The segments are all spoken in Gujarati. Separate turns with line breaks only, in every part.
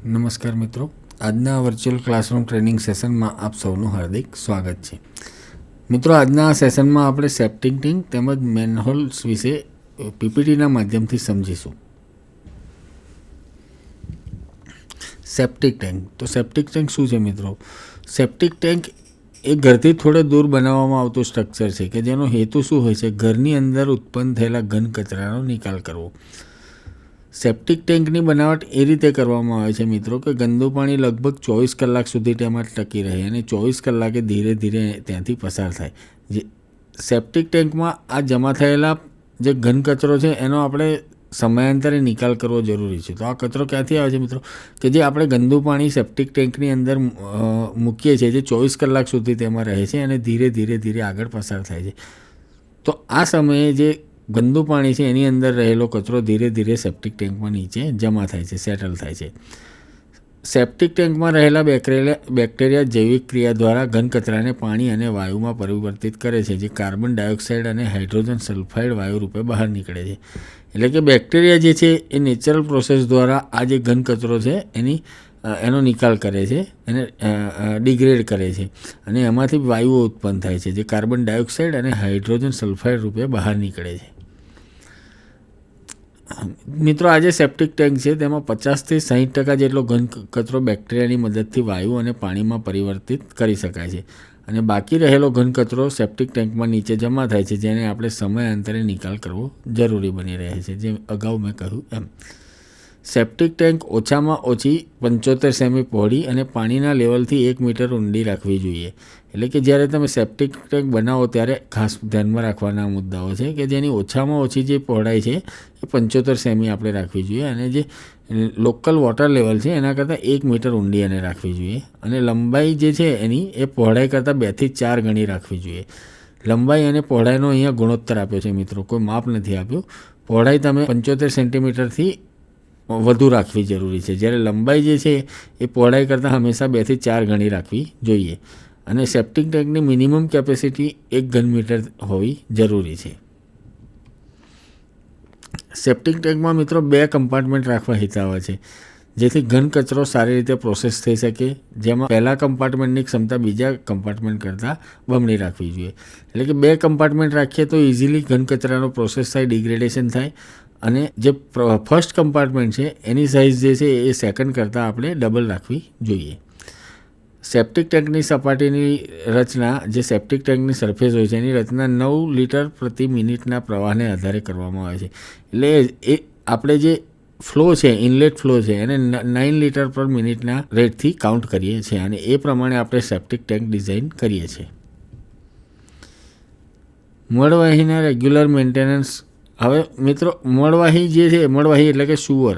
નમસ્કાર મિત્રો, આજના વર્ચ્યુઅલ ક્લાસરૂમ ટ્રેનિંગ સેશનમાં આપ સૌનું હાર્દિક સ્વાગત છે. મિત્રો, આજના આ સેશનમાં આપણે સેપ્ટિક ટેન્ક તેમજ મેનહોલ્સ વિશે પીપીટીના માધ્યમથી સમજીશું. Septic tank. તો સેપ્ટિક ટેન્ક શું છે મિત્રો? સેપ્ટિક ટેન્ક એ ઘરથી થોડે દૂર બનાવવામાં આવતું સ્ટ્રક્ચર છે કે જેનો હેતુ શું હોય છે? ઘરની અંદર ઉત્પન્ન થયેલા ઘન કચરાનો નિકાલ કરવો. સેપ્ટિક ટેન્કની બનાવટ એ રીતે કરવામાં આવે છે મિત્રો કે ગંદુ પાણી લગભગ 24 કલાક સુધી તેમાં ટકી રહે અને 24 કલાકે ધીરે ધીરે ત્યાંથી પસાર થાય. જે સેપ્ટિક ટેન્કમાં આ જમા થયેલા જે ઘન કચરો છે એનો આપણે સમયાંતરે નિકાલ કરવો જરૂરી છે. તો આ કચરો ક્યાંથી આવે છે મિત્રો? કે જે આપણે ગંદુ પાણી સેપ્ટિક ટેન્કની અંદર મૂકીએ છીએ, જે 24 કલાક સુધી તેમાં રહે છે અને ધીરે ધીરે આગળ પસાર થાય છે. તો આ સમયે જે ગંદુ પાણી છે એની અંદર રહેલો કચરો ધીરે ધીરે સેપ્ટિક ટેન્કમાં નીચે જમા થાય છે, સેટલ થાય છે. સેપ્ટિક ટેન્કમાં રહેલા બેક્ટેરિયા જૈવિક ક્રિયા દ્વારા ઘન કચરાને પાણી અને વાયુમાં પરિવર્તિત કરે છે, જે કાર્બન ડાયોક્સાઇડ અને હાઇડ્રોજન સલ્ફાઇડ વાયુ રૂપે બહાર નીકળે છે. એટલે કે બેક્ટેરિયા જે છે એ નેચરલ પ્રોસેસ દ્વારા આ જે ઘન કચરો છે એનો નિકાલ કરે છે, એને ડિગ્રેડ કરે છે અને એમાંથી વાયુઓ ઉત્પન્ન થાય છે, જે કાર્બન ડાયોક્સાઇડ અને હાઇડ્રોજન સલ્ફાઇડ રૂપે બહાર નીકળે છે. મિત્રો, આ જે સેપ્ટિક ટેન્ક છે તેમાં 50થી 60% જેટલો ઘન કચરો બેક્ટેરિયાની મદદથી વાયુ અને પાણીમાં પરિવર્તિત કરી શકાય છે અને બાકી રહેલો ઘન કચરો સેપ્ટિક ટેન્કમાં નીચે જમા થાય છે, જેને આપણે સમયાંતરે નિકાલ કરવો જરૂરી બની રહે છે, જે અગાઉ મેં કહ્યું એમ. સેપ્ટિક ટેન્ક ઓછામાં ઓછી 75 સેમી પહોળી અને પાણીના લેવલથી 1 મીટર ઊંડી રાખવી જોઈએ. એટલે કે જ્યારે તમે સેપ્ટિક ટેન્ક બનાવો ત્યારે ખાસ ધ્યાનમાં રાખવાના મુદ્દાઓ છે કે જેની ઓછામાં ઓછી જે પહોળાઈ છે એ 75 સેમી આપણે રાખવી જોઈએ અને જે લોકલ વોટર લેવલ છે એના કરતાં 1 મીટર ઊંડી એને રાખવી જોઈએ અને લંબાઈ જે છે એની એ પહોળાઈ કરતાં 2 થી 4 ગણી રાખવી જોઈએ. લંબાઈ અને પહોળાઈનો અહીંયા ગુણોત્તર આપ્યો છે મિત્રો, કોઈ માપ નથી આપ્યું. પહોળાઈ તમે 75 સેન્ટીમીટરથી વધુ રાખવી જરૂરી છે, જ્યારે લંબાઈ જે છે એ પહોળાઈ કરતાં હંમેશા 2 થી 4 ગણી રાખવી જોઈએ અને સેપ્ટિક ટેન્કની મિનિમમ કેપેસિટી 1 ઘન મીટર હોવી જરૂરી છે. સેપ્ટિક ટેન્કમાં મિત્રો 2 કમ્પાર્ટમેન્ટ રાખવા હિતાવહ છે, જેથી ઘન કચરો સારી રીતે પ્રોસેસ થઈ શકે. જેમાં પહેલા કમ્પાર્ટમેન્ટની ક્ષમતા બીજા કમ્પાર્ટમેન્ટ કરતાં બમણી રાખવી જોઈએ. એટલે કે 2 કમ્પાર્ટમેન્ટ રાખીએ તો ઇઝીલી ઘન કચરાનો પ્રોસેસ થાય, ડિગ્રેડેશન થાય અને જે ફર્સ્ટ કમ્પાર્ટમેન્ટ છે એની સાઇઝ જે છે એ સેકન્ડ કરતાં આપણે ડબલ રાખવી જોઈએ. સેપ્ટિક ટેન્કની સપાટીની રચના, જે સેપ્ટિક ટેન્કની સરફેસ હોય છે એની રચના 9 લીટર પ્રતિ મિનિટના પ્રવાહને આધારે કરવામાં આવે છે. એટલે એ આપણે જે ફ્લો છે, ઇનલેટ ફ્લો છે એને 9 લીટર પર મિનિટના રેટથી કાઉન્ટ કરીએ છીએ અને એ પ્રમાણે આપણે સેપ્ટિક ટેન્ક ડિઝાઇન કરીએ છીએ. મળવાહીના રેગ્યુલર મેન્ટેનન્સ. હવે મિત્રો, મળવાહી જે છે, મળવાહી એટલે કે સુઅર,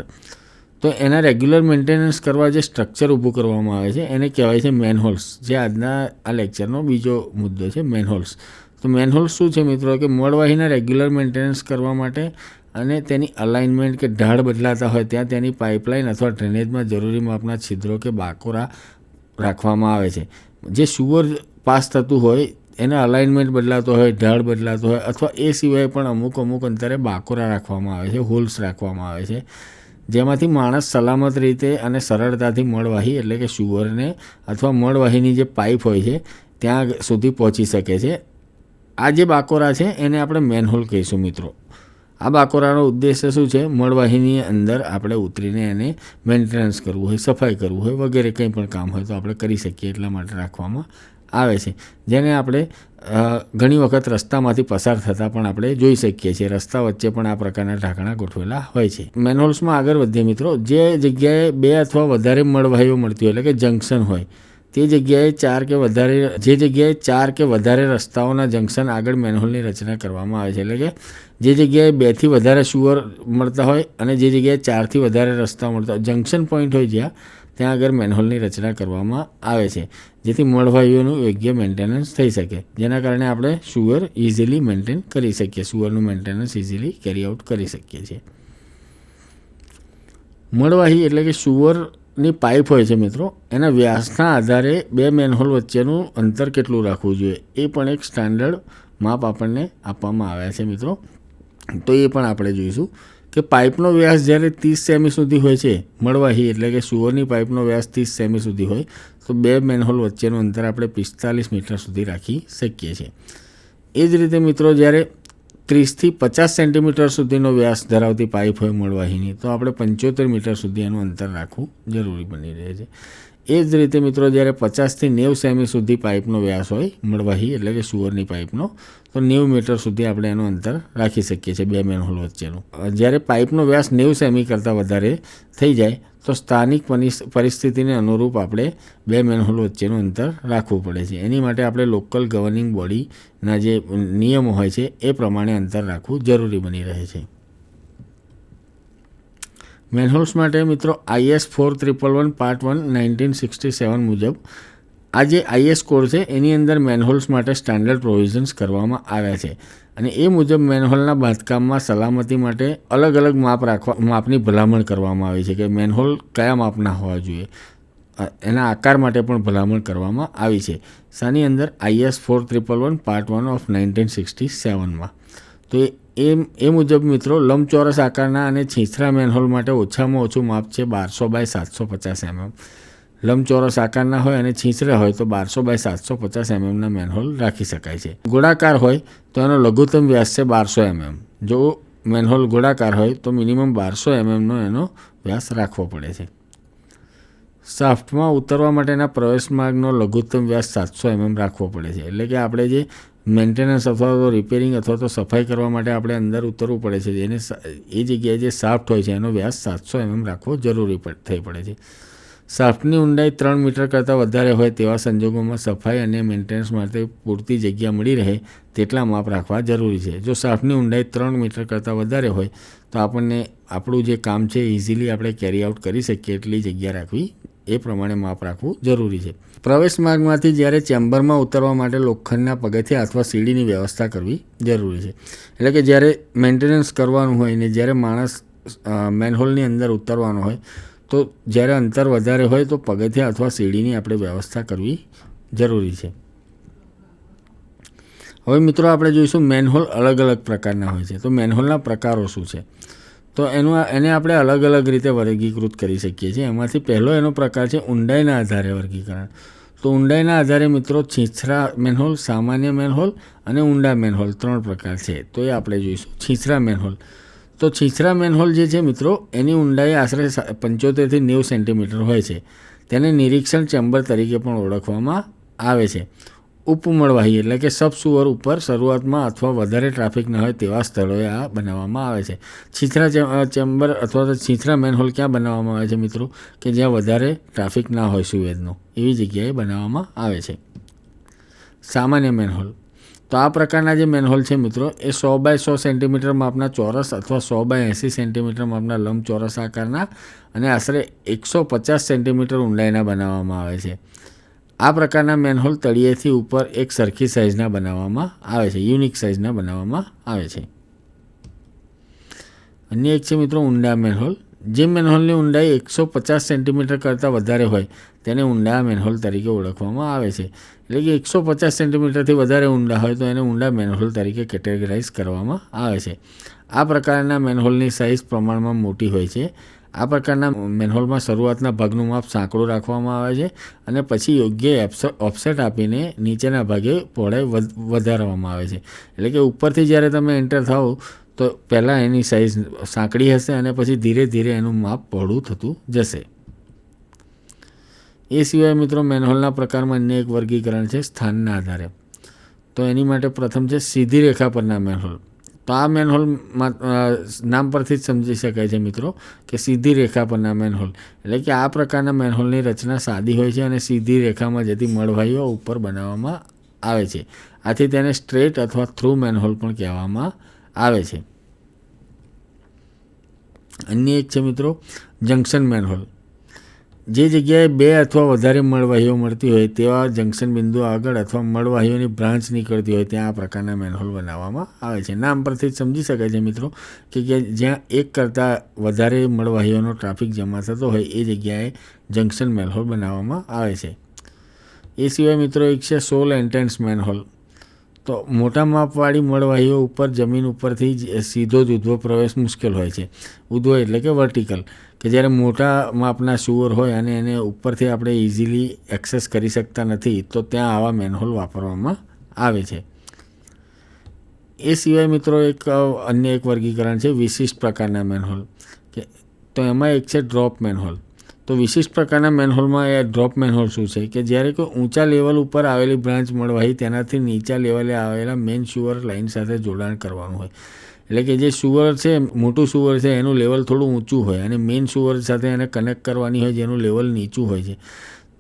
તો એના રેગ્યુલર મેન્ટેનન્સ કરવા જે સ્ટ્રક્ચર ઊભું કરવામાં આવે છે એને કહેવાય છે મેનહોલ્સ, જે આજના આ લેક્ચરનો બીજો મુદ્દો છે, મેનહોલ્સ. તો મેનહોલ્સ શું છે મિત્રો? કે મળવાહીના રેગ્યુલર મેન્ટેનન્સ કરવા માટે અને તેની અલાઇનમેન્ટ કે ઢાળ બદલાતા હોય ત્યાં તેની પાઇપલાઇન અથવા ડ્રેનેજમાં જરૂરી માપના છિદ્રો કે બાકોરા રાખવામાં આવે છે. જે સુઅર પાસ થતું હોય એના અલાઇનમેન્ટ બદલાતો હોય, ઢાળ બદલાતો હોય અથવા એ સિવાય પણ અમુક અંતરે બાકોરા રાખવામાં આવે છે, હોલ્સ રાખવામાં આવે છે, જેમાંથી માણસ સલામત રીતે અને સરળતાથી મળવાહી એટલે કે સુઅરને અથવા મળવાહીની જે પાઇપ હોય છે ત્યાં સુધી પહોંચી શકે છે. આ જે બાકોરા છે એને આપણે મેનહોલ કહીશું મિત્રો. આ બાકોરાનો ઉદ્દેશ્ય શું છે? મળવાહીની અંદર આપણે ઉતરીને એને મેન્ટેનન્સ કરવું હોય, સફાઈ કરવું હોય વગેરે કંઈ પણ કામ હોય તો આપણે કરી શકીએ એટલા માટે રાખવામાં આવે છે. જેને આપણે ઘણી વખત રસ્તામાંથી પસાર થતાં પણ આપણે જોઈ શકીએ છીએ. રસ્તા વચ્ચે પણ આ પ્રકારના ઢાંકણા ગોઠવેલા હોય છે. મેનહોલ્સમાં આગળ વધીએ મિત્રો. જે જગ્યાએ 2 અથવા વધારે મળવાહીઓ મળતી હોય એટલે કે જંકશન હોય તે જગ્યાએ 4 કે વધારે રસ્તાઓના જંકશન આગળ મેનહોલની રચના કરવામાં આવે છે. એટલે કે જે જગ્યાએ 2 થી વધારે સુઅર મળતા હોય અને જે જગ્યાએ 4 થી વધારે રસ્તાઓ મળતા હોય, જંકશન પોઈન્ટ હોય જ્યાં, ત્યાં આગળ મેનહોલની રચના કરવામાં આવે છે, જેથી મળવાહીઓનું યોગ્ય મેન્ટેનન્સ થઈ શકે, જેના કારણે આપણે સુઅર ઇઝીલી મેન્ટેન કરી શકીએ, સુઅરનું મેન્ટેનન્સ ઇઝીલી કેરી આઉટ કરી શકીએ છીએ. મળવાહી એટલે કે સુઅરની પાઇપ હોય છે મિત્રો, એના વ્યાસના આધારે 2 મેનહોલ વચ્ચેનું અંતર કેટલું રાખવું જોઈએ એ પણ એક સ્ટાન્ડર્ડ માપ આપણને આપવામાં આવ્યા છે મિત્રો. તો એ પણ આપણે જોઈશું કે પાઇપનો વ્યાસ જ્યારે 30 સેમી સુધી હોય છે મળવાહી એટલે કે સુવરની પાઇપનો વ્યાસ 30 સેમી સુધી હોય તો 2 મેનહોલ વચ્ચેનું અંતર આપણે 45 મીટર સુધી રાખી શકીએ છીએ. એ જ રીતે મિત્રો જ્યારે 30 થી 50 સેન્ટીમીટર સુધીનો વ્યાસ ધરાવતી પાઇપ હોય મળવાહીની તો આપણે 75 મીટર સુધી એનું અંતર રાખવું જરૂરી બની રહે છે. એ જ રીતે મિત્રો જ્યારે 50 થી 90 સેમી સુધી પાઇપનો વ્યાસ હોય મળવાહી એટલે કે સુવરની પાઇપનો તો 90 મીટર સુધી આપણે એનું અંતર રાખી શકીએ છીએ 2 મેનહોલ વચ્ચેનું. જ્યારે પાઇપનો વ્યાસ 90 સેમી કરતાં વધારે થઈ જાય તો સ્થાનિક પરિસ્થિતિને અનુરૂપ આપણે 2 મેનહોલ વચ્ચેનું અંતર રાખવું પડે છે. એની માટે આપણે લોકલ ગવર્નિંગ બોડીના જે નિયમો હોય છે એ પ્રમાણે અંતર રાખવું જરૂરી બની રહે છે. મેનહોલ્સ માટે મિત્રો IS 4111 પાર્ટ 1 1967 મુજબ આ જે IS કોડ છે એની અંદર મેનહોલ્સ માટે સ્ટાન્ડર્ડ પ્રોવિઝન્સ કરવામાં આવ્યા છે અને એ મુજબ મેનહોલના બાંધકામમાં સલામતી માટે અલગ અલગ માપની ભલામણ કરવામાં આવી છે કે મેનહોલ કયા માપના હોવા જોઈએ. એના આકાર માટે પણ ભલામણ કરવામાં આવી છે. શાની અંદર IS 4111 પાર્ટ 1 ઓફ 1967માં. તો એ મુજબ મિત્રો લંબચોરસ આકારના અને છીછરા મેનહોલ માટે ઓછામાં ઓછું માપ છે 1200 બાય 750 mm. લંબચોરસ આકારના હોય અને છીછરા હોય તો 1200 બાય 750 mmના મેનહોલ રાખી શકાય છે. ગોળાકાર હોય તો એનો લઘુત્તમ વ્યાસ છે 1200 mm. જો મેનહોલ ગોળાકાર હોય તો મિનિમમ 1200 mmનો એનો વ્યાસ રાખવો પડે છે. શાફ્ટમાં ઉતરવા માટેના પ્રવેશ માર્ગનો લઘુત્તમ વ્યાસ 700 mm રાખવો પડે છે. એટલે કે આપણે જે મેન્ટેનન્સ અથવા તો રિપેરિંગ અથવા તો સફાઈ કરવા માટે આપણે અંદર ઉતરવું પડે છે એને એ જગ્યાએ જે શાફ્ટ હોય છે એનો વ્યાસ 700 mm રાખવો જરૂરી થઈ પડે છે. શાફ્ટની ઊંડાઈ 3 મીટર કરતાં વધારે હોય તેવા સંજોગોમાં સફાઈ અને મેન્ટેનન્સ માટે પૂરતી જગ્યા મળી રહે તેટલા માપ રાખવા જરૂરી છે. જો શાફ્ટની ઊંડાઈ 3 મીટર કરતાં વધારે હોય તો આપણને આપણું જે કામ છે ઇઝીલી આપણે કેરી આઉટ કરી શકીએ એટલી જગ્યા રાખવી એ પ્રમાણે માપ રાખવું જરૂરી છે. પ્રવેશ માર્ગમાંથી જ્યારે ચેમ્બરમાં ઉતરવા માટે લોખંડના પગથિયા અથવા સીડીની વ્યવસ્થા કરવી જરૂરી છે. એટલે કે જ્યારે મેન્ટેનન્સ કરવાનું હોય ને જ્યારે માણસ મેનહોલની અંદર ઉતરવાનો હોય તો જ્યારે અંતર વધારે હોય તો પગથિયા અથવા સીડીની આપણે વ્યવસ્થા કરવી જરૂરી છે. હવે મિત્રો આપણે જોઈશું મેનહોલ અલગ અલગ પ્રકારના હોય છે. તો મેનહોલના પ્રકારો શું છે તો એને આપણે અલગ અલગ રીતે વર્ગીકૃત કરી શકીએ છીએ. એમાંથી પહેલો એનો પ્રકાર છે ઊંડાઈના આધારે વર્ગીકરણ. તો ઊંડાઈના આધારે મિત્રો છીછરા મેનહોલ, સામાન્ય મેનહોલ અને ઊંડા મેનહોલ 3 પ્રકાર છે. તો એ આપણે જોઈશું. છીછરા મેનહોલ. તો છીછરા મેનહોલ જે છે મિત્રો એની ઊંડાઈ આશરે 75 થી 90 સેન્ટીમીટર હોય છે. તેને નિરીક્ષણ ચેમ્બર તરીકે પણ ઓળખવામાં આવે છે. ઉપમળવાહી એટલે કે સબસુવર ઉપર શરૂઆતમાં અથવા વધારે ટ્રાફિક ન હોય તેવા સ્થળોએ આ બનાવવામાં આવે છે. છીછરા ચેમ્બર અથવા તો છીછરા મેનહોલ ક્યાં બનાવવામાં આવે છે મિત્રો કે જ્યાં વધારે ટ્રાફિક ના હોય સુવેજનો એવી જગ્યાએ બનાવવામાં આવે છે. સામાન્ય મેનહોલ. તો આ પ્રકારના જે મેનહોલ છે મિત્રો એ 100 બાય 100 સેન્ટીમીટર માપના ચોરસ અથવા 100 બાય 80 સેન્ટીમીટર માપના લંબચોરસ આકારના અને આશરે 150 સેન્ટીમીટર ઊંડાઈના બનાવવામાં આવે છે. આ પ્રકારના મેનહોલ તળિયેથી ઉપર એક સરખી સાઇઝના બનાવવામાં આવે છે, યુનિક સાઇઝના બનાવવામાં આવે છે. અન્ય એક છે મિત્રો ઊંડા મેનહોલ. જે મેનહોલની ઊંડાઈ 150 સેન્ટીમીટર કરતાં વધારે હોય તેને ઊંડા મેનહોલ તરીકે ઓળખવામાં આવે છે. એટલે કે 150 સેન્ટીમીટરથી વધારે ઊંડા હોય તો એને ઊંડા મેનહોલ તરીકે કેટેગરાઇઝ કરવામાં આવે છે. આ પ્રકારના મેનહોલની સાઇઝ પ્રમાણમાં મોટી હોય છે. આ પ્રકારના મેનહોલમાં શરૂઆતના ભાગનું માપ સાંકડું રાખવામાં આવે છે અને પછી યોગ્ય ઓફસેટ આપીને નીચેના ભાગે પહોળાઈ વધારવામાં આવે છે. એટલે કે ઉપરથી જ્યારે તમે એન્ટર થાઓ તો પહેલાં એની સાઇઝ સાંકડી હશે અને પછી ધીરે ધીરે એનું માપ પહોળું થતું જશે. એ સિવાય મિત્રો મેનહોલના પ્રકારમાં અન્ય એક વર્ગીકરણ છે સ્થાનના આધારે. તો એની માટે પ્રથમ છે સીધી રેખા પરના મેનહોલ. તો આ મેનહોલ નામ પરથી જ સમજી શકાય છે મિત્રો કે સીધી રેખા પરના મેનહોલ. એટલે કે આ પ્રકારના મેનહોલની રચના સાદી હોય છે અને સીધી રેખામાં જતી મળવાહીઓ ઉપર બનાવવામાં આવે છે. આથી તેને સ્ટ્રેટ અથવા થ્રુ મેનહોલ પણ કહેવામાં આવે છે. અન્ય એક છે મિત્રો જંકશન મેનહોલ. જે જગ્યાએ 2 અથવા વધારે મળવાહીઓ મળતી હોય તેવા જંકશન બિંદુ આગળ અથવા મળવાહીઓની બ્રાન્ચ નીકળતી હોય ત્યાં આ પ્રકારના મેનહોલ બનાવવામાં આવે છે. નામ પરથી જ સમજી શકાય છે મિત્રો કે જ્યાં એક કરતાં વધારે મળવાહીઓનો ટ્રાફિક જમા થતો હોય એ જગ્યાએ જંકશન મેનહોલ બનાવવામાં આવે છે. એ સિવાય મિત્રો એક છે સોલ એન્ટ્રન્સ મેનહોલ. તો તો મોટા માપવાળી મળવાહીઓ ઉપર જમીન ઉપરથી સીધો જ ઉધ્વો પ્રવેશ મુશ્કેલ હોય છે. ઉધ્વો એટલે કે વર્ટિકલ, કે જ્યારે મોટા માપના સુઅર હોય અને એને ઉપરથી આપણે ઇઝીલી એક્સેસ કરી શકતા નથી, તો ત્યાં આવા મેનહોલ વાપરવામાં આવે છે. એ સિવાય મિત્રો અન્ય એક વર્ગીકરણ છે વિશિષ્ટ પ્રકારના મેનહોલ, કે તો એમાં એક છે ડ્રોપ મેનહોલ. તો વિશિષ્ટ પ્રકારના મેનહોલમાં એ ડ્રોપ મેનહોલ શું છે કે જ્યારે કોઈ ઊંચા લેવલ ઉપર આવેલી બ્રાન્ચ મળવાહી તેનાથી નીચા લેવલે આવેલા મેન સુઅર લાઇન સાથે જોડાણ કરવાનું હોય. એટલે કે જે સુઅર છે, મોટું સુઅર છે, એનું લેવલ થોડું ઊંચું હોય અને મેન સુઅર સાથે એને કનેક્ટ કરવાની હોય જેનું લેવલ નીચું હોય છે,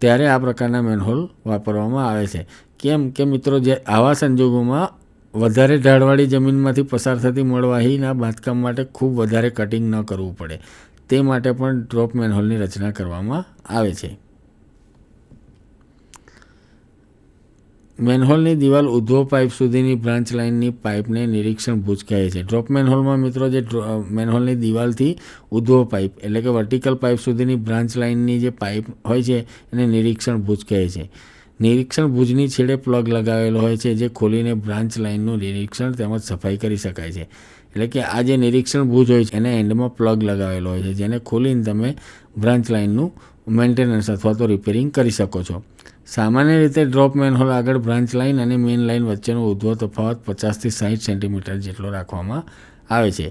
ત્યારે આ પ્રકારના મેનહોલ વાપરવામાં આવે છે. કેમ કે મિત્રો જે આવા સંજોગોમાં વધારે ઢાળવાળી જમીનમાંથી પસાર થતી મળવાહીના બાંધકામ માટે ખૂબ વધારે કટિંગ ન કરવું પડે, તે માટે પણ ડ્રોપ મેનહોલની રચના કરવામાં આવે છે. મેનહોલની દિવાલ ઉધ્વો પાઇપ સુધીની બ્રાન્ચ લાઇનની પાઇપને નિરીક્ષણ ભુજ કહે છે. ડ્રોપ મેનહોલમાં મિત્રો જે મેનહોલની દિવાલથી ઉધ્વો પાઇપ એટલે કે વર્ટિકલ પાઇપ સુધીની બ્રાન્ચ લાઇનની જે પાઇપ હોય છે એને નિરીક્ષણ ભુજ કહે છે. નિરીક્ષણ ભુજની છેડે પ્લગ લગાવેલો હોય છે, જે ખોલીને બ્રાન્ચ લાઇનનું નિરીક્ષણ તેમજ સફાઈ કરી શકાય છે. એટલે કે આ જે નિરીક્ષણ ભુજ હોય છે એના એન્ડમાં પ્લગ લગાવેલો હોય છે, જેને ખોલીને તમે બ્રાન્ચ લાઇનનું મેન્ટેનન્સ અથવા તો રિપેરિંગ કરી શકો છો. સામાન્ય રીતે ડ્રોપ મેનહોલ આગળ બ્રાન્ચ લાઇન અને મેઇન લાઇન વચ્ચેનો ઉધ્વો તફાવત 50થી 60 સેન્ટીમીટર જેટલો રાખવામાં આવે છે.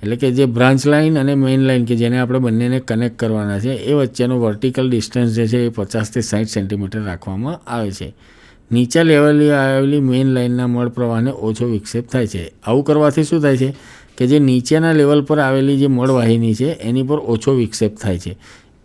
એટલે કે જે બ્રાન્ચ લાઇન અને મેઇન લાઇન કે જેને આપણે બંનેને કનેક્ટ કરવાના છે એ વચ્ચેનો વર્ટિકલ ડિસ્ટન્સ જે છે એ 50થી 60 સેન્ટીમીટર રાખવામાં આવે છે. નીચા લેવલે આવેલી મેઇન લાઇનના મળ પ્રવાહને ઓછો વિક્ષેપ થાય છે. આવું કરવાથી શું થાય છે કે જે નીચેના લેવલ પર આવેલી જે મળવાહિની છે એની પર ઓછો વિક્ષેપ થાય છે,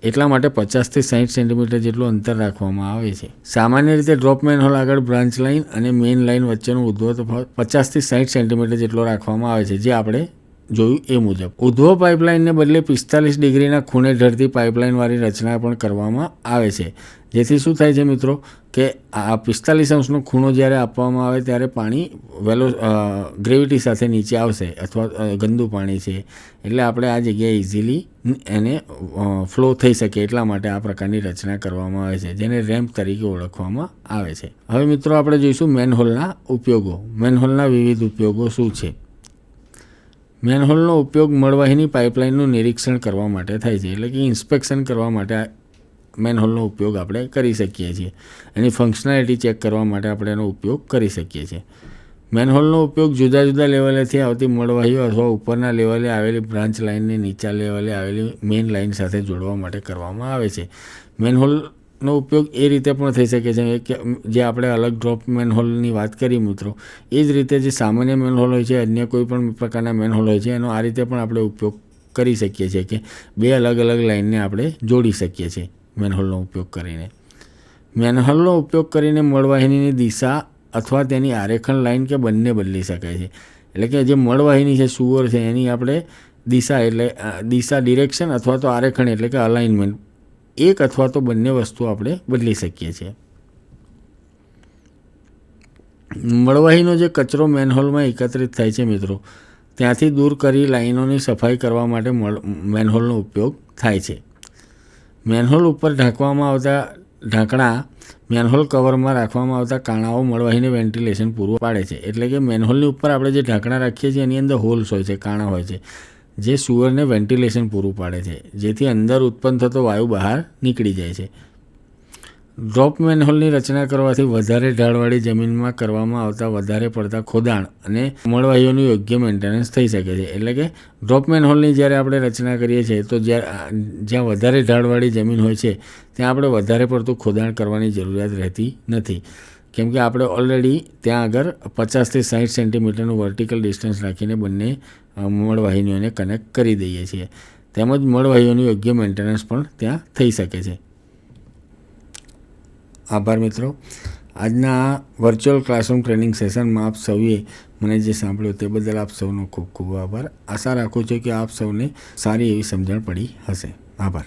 એટલા માટે 50થી 60 સેન્ટીમીટર જેટલું અંતર રાખવામાં આવે છે. સામાન્ય રીતે ડ્રોપ મેનહોલ આગળ બ્રાન્ચ લાઇન અને મેઇન લાઇન વચ્ચેનો ઉધ્વો તફાવત 50થી 60 સેન્ટીમીટર જેટલો રાખવામાં આવે છે, જે આપણે જોયું એ મુજબ. ઉધ્વો પાઇપલાઇનને બદલે 45 ડિગ્રીના ખૂણે ઢળતી પાઇપલાઇનવાળી રચના પણ કરવામાં આવે છે, જેથી શું થાય છે મિત્રો કે આ 45 અંશનો ખૂણો જ્યારે આપવામાં આવે ત્યારે પાણી ગ્રેવિટી સાથે નીચે આવશે, અથવા ગંદુ પાણી છે એટલે આપણે આ જગ્યાએ ઇઝીલી એને ફ્લો થઈ શકે એટલા માટે આ પ્રકારની રચના કરવામાં આવે છે, જેને રેમ્પ તરીકે ઓળખવામાં આવે છે. હવે મિત્રો આપણે જોઈશું મેનહોલના ઉપયોગો. મેનહોલના વિવિધ ઉપયોગો શું છે? મેનહોલનો ઉપયોગ મળવાહીની પાઇપલાઇનનું નિરીક્ષણ કરવા માટે થાય છે, એટલે કે ઇન્સ્પેક્શન કરવા માટે મેનહોલનો ઉપયોગ આપણે કરી શકીએ છીએ. એની ફંક્શનાલિટી ચેક કરવા માટે આપણે એનો ઉપયોગ કરી શકીએ છીએ. મેનહોલનો ઉપયોગ જુદા જુદા લેવલેથી આવતી મળવાહીઓ અથવા ઉપરના લેવલે આવેલી બ્રાન્ચ લાઇનને નીચા લેવલે આવેલી મેઇન લાઇન સાથે જોડવા માટે કરવામાં આવે છે. મેનહોલનો ઉપયોગ એ રીતે પણ થઈ શકે છે કે જે આપણે અલગ ડ્રોપ મેનહોલની વાત કરી મિત્રો, એ જ રીતે જે સામાન્ય મેનહોલ હોય છે, અન્ય કોઈ પણ પ્રકારના મેનહોલ હોય છે, એનો આ રીતે પણ આપણે ઉપયોગ કરી શકીએ છીએ કે બે અલગ અલગ લાઇનને આપણે જોડી શકીએ છીએ મેનહોલનો ઉપયોગ કરીને. મેનહોલનો ઉપયોગ કરીને મળવાહિનીની દિશા અથવા તેની આરેખન લાઇન કે બંને બદલી શકાય છે. એટલે કે જે મળવાહિની છે, સુઅર છે, એની આપણે દિશા ડિરેક્શન અથવા તો આરેખન એટલે કે અલાઇનમેન્ટ, એક અથવા તો બંને વસ્તુ આપણે બદલી શકીએ છીએ. મળવાહીનો જે કચરો મેનહોલમાં એકત્રિત થાય છે મિત્રો, ત્યાંથી દૂર કરી લાઇનોની સફાઈ કરવા માટે મેનહોલનો ઉપયોગ થાય છે. મેનહોલ ઉપર ઢાંકવામાં આવતા ઢાંકણા મેનહોલ કવરમાં રાખવામાં આવતા કાણાઓ મળવાહીને વેન્ટિલેશન પૂરું પાડે છે. એટલે કે મેનહોલની ઉપર આપણે જે ઢાંકણા રાખીએ છીએ એની અંદર હોલ્સ હોય છે, કાણા હોય છે, જે સુઅરને વેન્ટિલેશન પૂરું પાડે છે, જેથી અંદર ઉત્પન્ન થતો વાયુ બહાર નીકળી જાય છે. ડ્રોપ મેનહોલની રચના કરવાથી વધારે ઢાળવાળી જમીનમાં કરવામાં આવતા વધારે પડતા ખોદાણ અને મળવાહીઓનું યોગ્ય મેન્ટેનન્સ થઈ શકે છે. એટલે કે ડ્રોપ મેનહોલની જ્યારે આપણે રચના કરીએ છીએ તો જ્યાં વધારે ઢાળવાળી જમીન હોય છે ત્યાં આપણે વધારે પડતું ખોદાણ કરવાની જરૂરિયાત રહેતી નથી, કેમ કે આપણે ઓલરેડી ત્યાં આગળ 50થી 60 સેન્ટીમીટરનું વર્ટિકલ ડિસ્ટન્સ રાખીને બંને મળવાહીનીઓને કનેક્ટ કરી દઈએ છીએ. તેમજ મળવાહીઓનું યોગ્ય મેન્ટેનન્સ પણ ત્યાં થઈ શકે છે. આભાર મિત્રો. આજના આ વર્ચ્યુઅલ ક્લાસરૂમ ટ્રેનિંગ સેશનમાં આપ સૌએ મને જે સાંભળ્યું તે બદલ આપ સૌનો ખૂબ ખૂબ આભાર. આશા રાખું છું કે આપ સૌને સારી એવી સમજણ પડી હશે. આભાર.